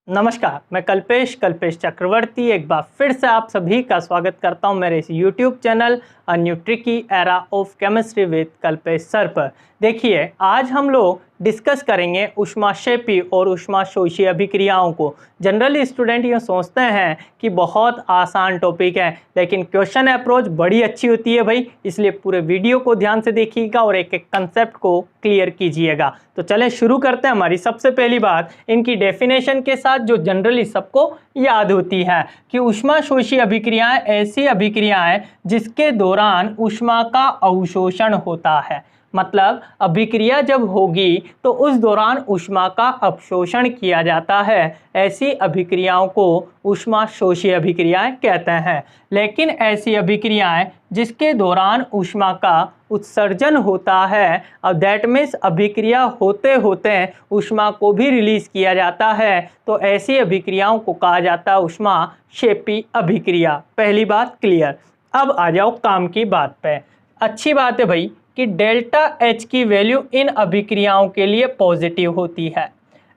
नमस्कार, मैं कल्पेश चक्रवर्ती एक बार फिर से आप सभी का स्वागत करता हूं मेरे इस YouTube channel a new tricky era of chemistry with Kalpesh sir पर। देखिए, आज हम लोग डिस्कस करेंगे ऊष्माक्षेपी और ऊष्माशोषी अभिक्रियाओं को। जनरली स्टूडेंट ये सोचते हैं कि बहुत आसान टॉपिक है, लेकिन क्वेश्चन अप्रोच बड़ी अच्छी होती है भाई, इसलिए पूरे वीडियो को ध्यान से देखिएगा और एक एक कंसेप्ट को क्लियर कीजिएगा। तो चलें शुरू करते हैं। हमारी सबसे पहली बात इनकी डेफिनेशन के साथ जो जनरली सबको याद होती है कि ऊष्माशोषी अभिक्रियाएं ऐसी अभिक्रियाएं जिसके दौरान ऊष्मा का अवशोषण होता है। मतलब अभिक्रिया जब होगी तो उस दौरान ऊष्मा का अवशोषण किया जाता है, ऐसी अभिक्रियाओं को ऊष्माशोषी अभिक्रियाएं कहते हैं। लेकिन ऐसी अभिक्रियाएं जिसके दौरान ऊष्मा का उत्सर्जन होता है, अब दैट मीन्स अभिक्रिया होते होते ऊष्मा को भी रिलीज किया जाता है, तो ऐसी अभिक्रियाओं को कहा जाता है ऊष्माक्षेपी अभिक्रिया। पहली बात क्लियर। अब आ जाओ काम की बात पे। अच्छी बात है भाई कि डेल्टा एच की वैल्यू इन अभिक्रियाओं के लिए पॉजिटिव होती है।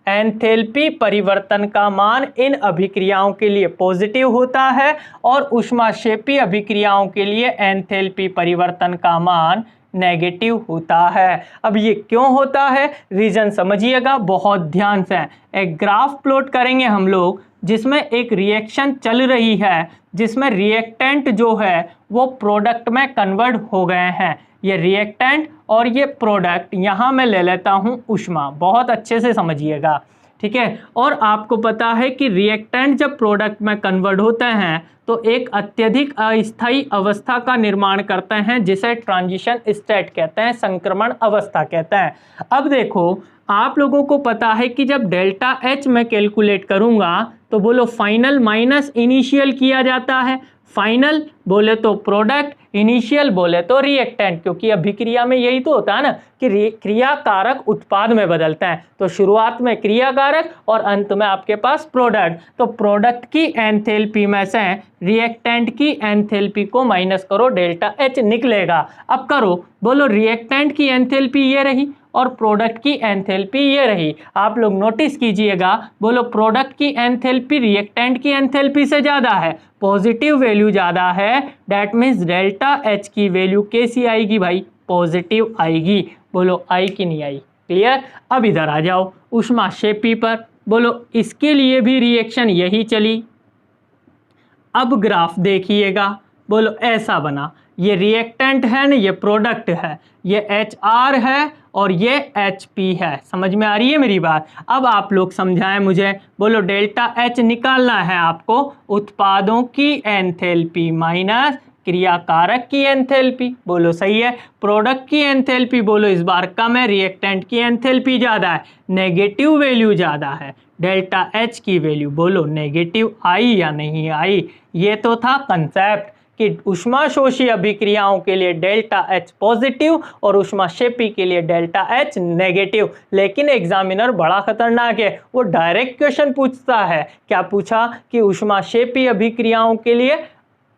एंथैल्पी परिवर्तन का मान इन अभिक्रियाओं के लिए पॉजिटिव होता है और ऊष्माक्षेपी अभिक्रियाओं के लिए एंथैल्पी परिवर्तन का मान नेगेटिव होता है। अब ये क्यों होता है, रीजन समझिएगा बहुत ध्यान से। एक ग्राफ प्लॉट करेंगे हम लोग जिसमें एक रिएक्शन चल रही है, जिसमें रिएक्टेंट जो है वो प्रोडक्ट में कन्वर्ट हो गए हैं। ये रिएक्टेंट और ये प्रोडक्ट, यहाँ मैं ले लेता हूँ ऊष्मा, बहुत अच्छे से समझिएगा, ठीक है। और आपको पता है कि रिएक्टेंट जब प्रोडक्ट में कन्वर्ट होते हैं तो एक अत्यधिक अस्थायी अवस्था का निर्माण करते हैं, जिसे ट्रांजिशन स्टेट कहते हैं, संक्रमण अवस्था कहते हैं। अब देखो, आप लोगों को पता है कि जब डेल्टा एच मैं कैलकुलेट करूंगा तो बोलो फाइनल माइनस इनिशियल किया जाता है। फाइनल बोले तो प्रोडक्ट, इनिशियल बोले तो रिएक्टेंट, क्योंकि अभिक्रिया में यही तो होता है ना कि क्रियाकारक उत्पाद में बदलता है। तो शुरुआत में क्रियाकारक और अंत में आपके पास प्रोडक्ट। तो प्रोडक्ट की एंथैल्पी में से रिएक्टेंट की एंथैल्पी को माइनस करो, डेल्टा एच निकलेगा। अब करो, बोलो रिएक्टेंट की एंथैल्पी ये रही और प्रोडक्ट की एंथैल्पी ये रही। आप लोग नोटिस कीजिएगा, बोलो प्रोडक्ट की एंथैल्पी रिएक्टेंट की एंथैल्पी से ज़्यादा है, पॉजिटिव वैल्यू ज़्यादा है, डैट मीन्स डेल्टा एच की वैल्यू कैसी आएगी भाई, पॉजिटिव आएगी। बोलो आई कि नहीं आई, क्लियर। अब इधर आ जाओ ऊष्माक्षेपी पर, बोलो इसके लिए भी रिएक्शन यही चली। अब ग्राफ देखिएगा, बोलो ऐसा बना, ये रिएक्टेंट है ना, ये प्रोडक्ट है, ये HR है और ये HP है। समझ में आ रही है मेरी बात। अब आप लोग समझाएं मुझे, बोलो डेल्टा एच निकालना है आपको, उत्पादों की एंथैल्पी माइनस क्रियाकारक की एंथैल्पी। बोलो सही है। प्रोडक्ट की एंथैल्पी बोलो इस बार कम है, रिएक्टेंट की एंथैल्पी ज़्यादा है, नेगेटिव वैल्यू ज़्यादा है, डेल्टा एच की वैल्यू बोलो नेगेटिव आई या नहीं आई। ये तो था कंसेप्ट कि ऊष्माशोषी अभिक्रियाओं के लिए डेल्टा एच पॉजिटिव और ऊष्माक्षेपी के लिए डेल्टा एच नेगेटिव। लेकिन एग्जामिनर बड़ा खतरनाक है, वो डायरेक्ट क्वेश्चन पूछता है। क्या पूछा कि ऊष्माक्षेपी अभिक्रियाओं के लिए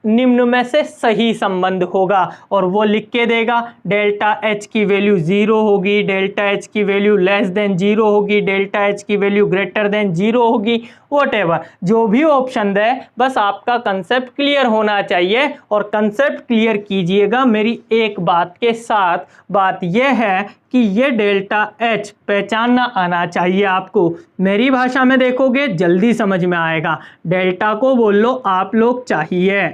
निम्न में से सही संबंध होगा, और वो लिख के देगा डेल्टा एच की वैल्यू 0 होगी, डेल्टा एच की वैल्यू लेस देन 0 होगी, डेल्टा एच की वैल्यू ग्रेटर देन 0 होगी, वॉटेवर जो भी ऑप्शन दे, बस आपका कंसेप्ट क्लियर होना चाहिए। और कंसेप्ट क्लियर कीजिएगा मेरी एक बात के साथ, बात यह है कि ये डेल्टा एच पहचानना आना चाहिए आपको। मेरी भाषा में देखोगे जल्दी समझ में आएगा। डेल्टा को बोल लो आप लोग चाहिए,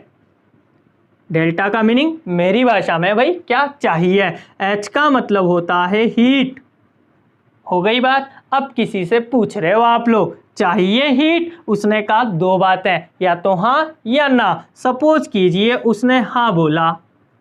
डेल्टा का मीनिंग मेरी भाषा में भाई क्या चाहिए। एच का मतलब होता है हीट। हो गई बात। अब किसी से पूछ रहे हो आप लोग चाहिए हीट, उसने कहा दो बातें, या तो हाँ या ना। सपोज कीजिए उसने हाँ बोला,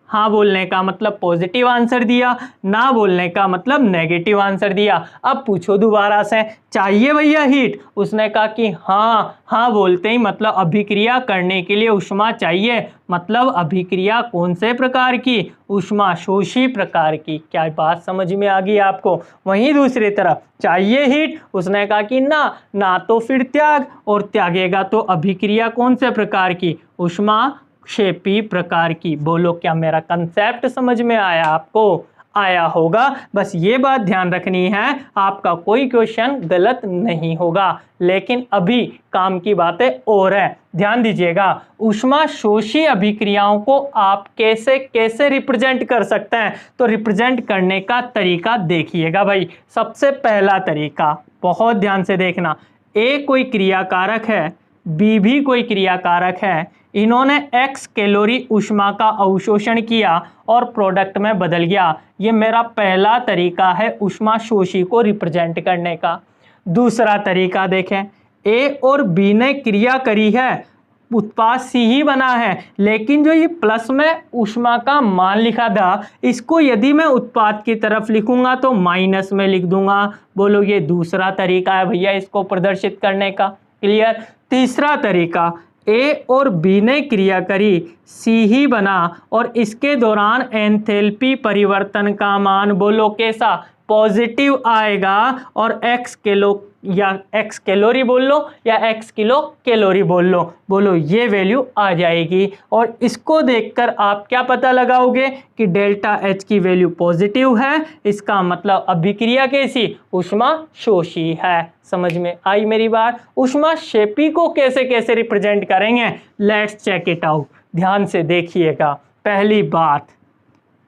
हाँ बोलने का मतलब पॉजिटिव आंसर दिया, ना बोलने का मतलब नेगेटिव आंसर दिया। अब पूछो दोबारा से चाहिए भैया हीट, उसने कहा कि हाँ, हाँ बोलते ही मतलब अभिक्रिया करने के लिए ऊष्मा चाहिए, मतलब अभिक्रिया कौन से प्रकार की, ऊष्माशोषी प्रकार की। क्या बात समझ में आ गई आपको। वहीं दूसरी तरफ चाहिए हीट, उसने कहा कि ना, ना तो फिर त्याग, और त्यागेगा तो अभिक्रिया कौन से प्रकार की, ऊष्माक्षेपी प्रकार की। बोलो क्या मेरा कंसेप्ट समझ में आया आपको। आया होगा। बस ये बात ध्यान रखनी है, आपका कोई क्वेश्चन गलत नहीं होगा। लेकिन अभी काम की बातें और है, ध्यान दीजिएगा। ऊष्माशोषी अभिक्रियाओं को आप कैसे कैसे रिप्रेजेंट कर सकते हैं, तो रिप्रेजेंट करने का तरीका देखिएगा भाई। सबसे पहला तरीका बहुत ध्यान से देखना, ए कोई क्रियाकारक है, बी भी कोई क्रियाकारक है, इन्होंने x कैलोरी ऊष्मा का अवशोषण किया और प्रोडक्ट में बदल गया। ये मेरा पहला तरीका है ऊष्माशोषी को रिप्रेजेंट करने का। दूसरा तरीका देखें, ए और बी ने क्रिया करी है, उत्पाद सी ही बना है, लेकिन जो ये प्लस में ऊष्मा का मान लिखा था, इसको यदि मैं उत्पाद की तरफ लिखूंगा तो माइनस में लिख दूंगा। बोलो ये दूसरा तरीका है भैया इसको प्रदर्शित करने का। क्लियर। तीसरा तरीका, ए और बी ने क्रिया करी, सी ही बना और इसके दौरान एंथैल्पी परिवर्तन का मान बोलो कैसा, पॉजिटिव आएगा और x किलो या x कैलोरी बोल लो या x किलो कैलोरी बोल लो, बोलो ये वैल्यू आ जाएगी। और इसको देखकर आप क्या पता लगाओगे कि डेल्टा H की वैल्यू पॉजिटिव है, इसका मतलब अभिक्रिया कैसी, ऊष्माशोषी है। समझ में आई मेरी बात। ऊष्माक्षेपी को कैसे कैसे रिप्रेजेंट करेंगे, लेट्स चेक इट आउट। ध्यान से देखिएगा। पहली बात,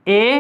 A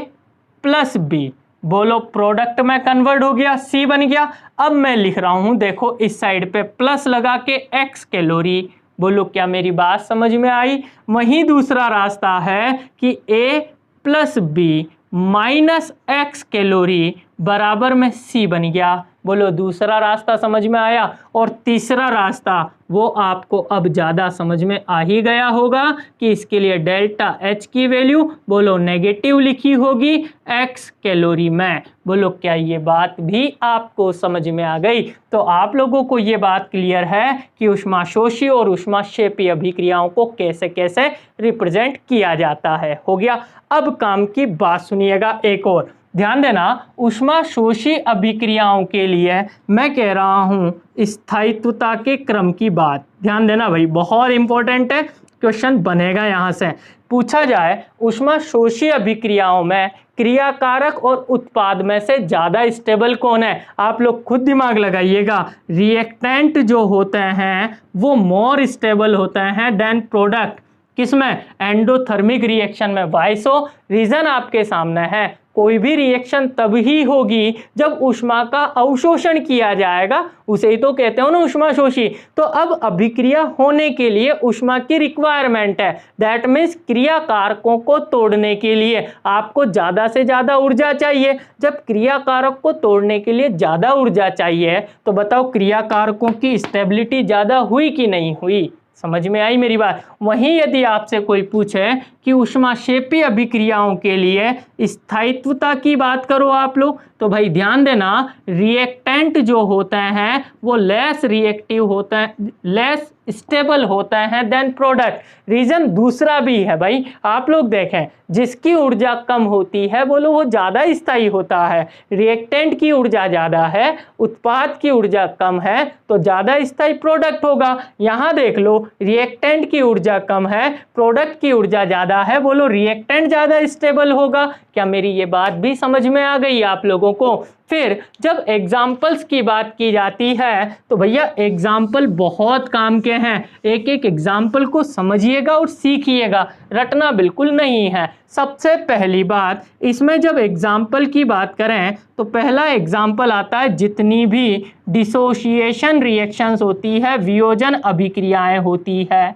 प्लस बी, बोलो प्रोडक्ट में कन्वर्ट हो गया, सी बन गया। अब मैं लिख रहा हूं, देखो इस साइड पे प्लस लगा के x कैलोरी, बोलो क्या मेरी बात समझ में आई। वहीं दूसरा रास्ता है कि a plus B minus x कैलोरी बराबर में c बन गया, बोलो दूसरा रास्ता समझ में आया। और तीसरा रास्ता वो आपको अब ज़्यादा समझ में आ ही गया होगा कि इसके लिए डेल्टा H की वैल्यू बोलो नेगेटिव लिखी होगी x कैलोरी में। बोलो क्या ये बात भी आपको समझ में आ गई। तो आप लोगों को ये बात क्लियर है कि ऊष्माशोषी और ऊष्माक्षेपी अभिक्रियाओं को कैसे कैसे रिप्रेजेंट किया जाता है। हो गया। अब काम की बात सुनिएगा एक और, ध्यान देना। ऊष्माशोषी अभिक्रियाओं के लिए मैं कह रहा हूं स्थायित्वता के क्रम की बात, ध्यान देना भाई, बहुत इंपॉर्टेंट है, क्वेश्चन बनेगा यहां से। पूछा जाए ऊष्माशोषी अभिक्रियाओं में क्रियाकारक और उत्पाद में से ज्यादा स्टेबल कौन है, आप लोग खुद दिमाग लगाइएगा। रिएक्टेंट जो होते हैं वो मोर स्टेबल होते हैं देन प्रोडक्ट। किसमें, एंडोथर्मिक रिएक्शन में। वाई सो, रीजन आपके सामने है। कोई भी रिएक्शन तभी होगी जब ऊष्मा का अवशोषण किया जाएगा, उसे ही तो कहते हो ना ऊष्माशोषी। तो अब अभिक्रिया होने के लिए ऊष्मा की रिक्वायरमेंट है, दैट मीन्स क्रिया कारकों को तोड़ने के लिए आपको ज़्यादा से ज़्यादा ऊर्जा चाहिए। जब क्रिया कारक को तोड़ने के लिए ज़्यादा ऊर्जा चाहिए तो बताओ क्रिया कारकों की स्टेबिलिटी ज़्यादा हुई कि नहीं हुई, समझ में आई मेरी बात। वहीं यदि आपसे कोई पूछे कि ऊष्माक्षेपी अभिक्रियाओं के लिए स्थायित्वता की बात करो आप लोग, तो भाई ध्यान देना, रिएक्टेंट जो होते हैं वो लेस रिएक्टिव होते हैं, लेस स्टेबल होते हैं देन प्रोडक्ट। रीजन दूसरा भी है भाई, आप लोग देखें, जिसकी ऊर्जा कम होती है बोलो वो ज़्यादा स्थायी होता है। रिएक्टेंट की ऊर्जा ज़्यादा है, उत्पाद की ऊर्जा कम है, तो ज़्यादा स्थायी प्रोडक्ट होगा। यहाँ देख लो, रिएक्टेंट की ऊर्जा कम है, प्रोडक्ट की ऊर्जा ज़्यादा है, बोलो रिएक्टेंट ज़्यादा स्टेबल होगा। क्या मेरी ये बात भी समझ में आ गई आप लोगों को। फिर जब एग्जाम्पल्स की बात की जाती है तो भैया एग्जाम्पल बहुत काम के हैं, एक एक एग्जाम्पल को समझिएगा और सीखिएगा, रटना बिल्कुल नहीं है। सबसे पहली बात, इसमें जब एग्जाम्पल की बात करें तो पहला एग्जाम्पल आता है जितनी भी डिसोसिएशन रिएक्शंस होती है, वियोजन अभिक्रियाएं होती है।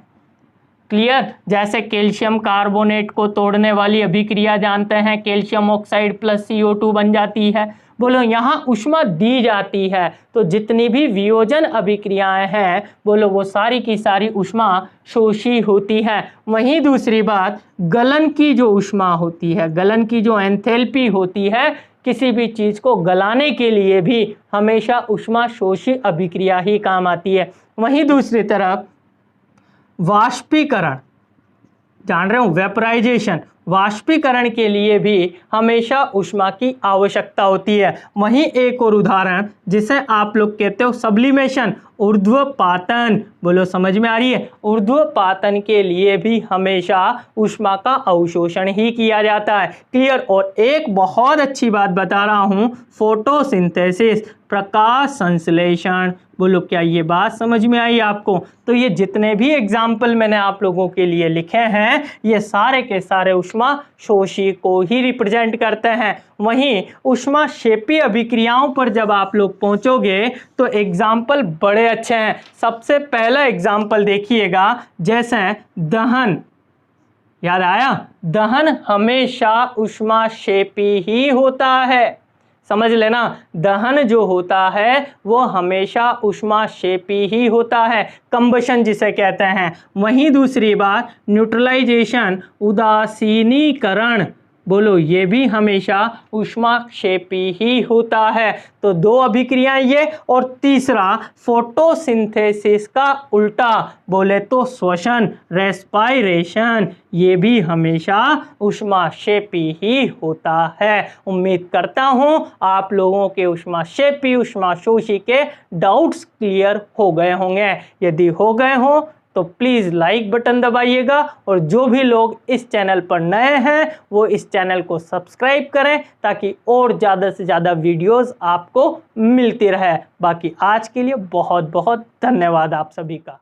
क्लियर। जैसे कैल्शियम कार्बोनेट को तोड़ने वाली अभिक्रिया जानते हैं, कैल्शियम ऑक्साइड प्लस CO2 बन जाती है। बोलो यहाँ ऊष्मा दी जाती है, तो जितनी भी वियोजन अभिक्रियाएं हैं बोलो वो सारी की सारी ऊष्मा शोषी होती है। वहीं दूसरी बात, गलन की जो ऊष्मा होती है, गलन की जो एंथैल्पी होती है, किसी भी चीज़ को गलाने के लिए भी हमेशा ऊष्मा शोषी अभिक्रिया ही काम आती है। वहीं दूसरी तरफ वाष्पीकरण, जान रहे हो, वेपराइजेशन, वाष्पीकरण के लिए भी हमेशा ऊष्मा की आवश्यकता होती है। वहीं एक और उदाहरण जिसे आप लोग कहते हो सब्लिमेशन, ऊर्ध्वपातन, बोलो समझ में आ रही है। ऊर्ध्वपातन के लिए भी हमेशा ऊष्मा का अवशोषण ही किया जाता है। क्लियर। और एक बहुत अच्छी बात बता रहा हूं, फोटोसिंथेसिस, प्रकाश संश्लेषण। बोलो क्या ये बात समझ में आई आपको। तो ये जितने भी एग्जाम्पल मैंने आप लोगों के लिए लिखे हैं ये सारे के सारे ऊष्मा शोषी को ही रिप्रेजेंट करते हैं। वहीं ऊष्मा क्षेपी अभिक्रियाओं पर जब आप लोग पहुंचोगे तो एग्जाम्पल बड़े अच्छे हैं। सबसे पहला एग्जाम्पल देखिएगा, जैसे दहन। याद आया, दहन हमेशा ऊष्मा क्षेपी ही होता है। समझ लेना, दहन जो होता है वो हमेशा ऊष्मा क्षेपी ही होता है, कंबशन जिसे कहते हैं। वहीं दूसरी बात, न्यूट्रलाइजेशन, उदासीनीकरण। बोलो ये भी हमेशा ऊष्मा क्षेपी ही होता है। तो दो अभिक्रियाएं ये, और तीसरा फोटोसिंथेसिस का उल्टा बोले तो श्वसन, रेस्पायरेशन, ये भी हमेशा ऊष्मा क्षेपी ही होता है। उम्मीद करता हूं आप लोगों के ऊष्मा क्षेपी ऊष्मा शोषी के डाउट्स क्लियर हो गए होंगे। यदि हो गए हों तो प्लीज़ लाइक बटन दबाइएगा, और जो भी लोग इस चैनल पर नए हैं वो इस चैनल को सब्सक्राइब करें ताकि और ज़्यादा से ज़्यादा वीडियोस आपको मिलती रहे। बाकी आज के लिए बहुत बहुत धन्यवाद आप सभी का।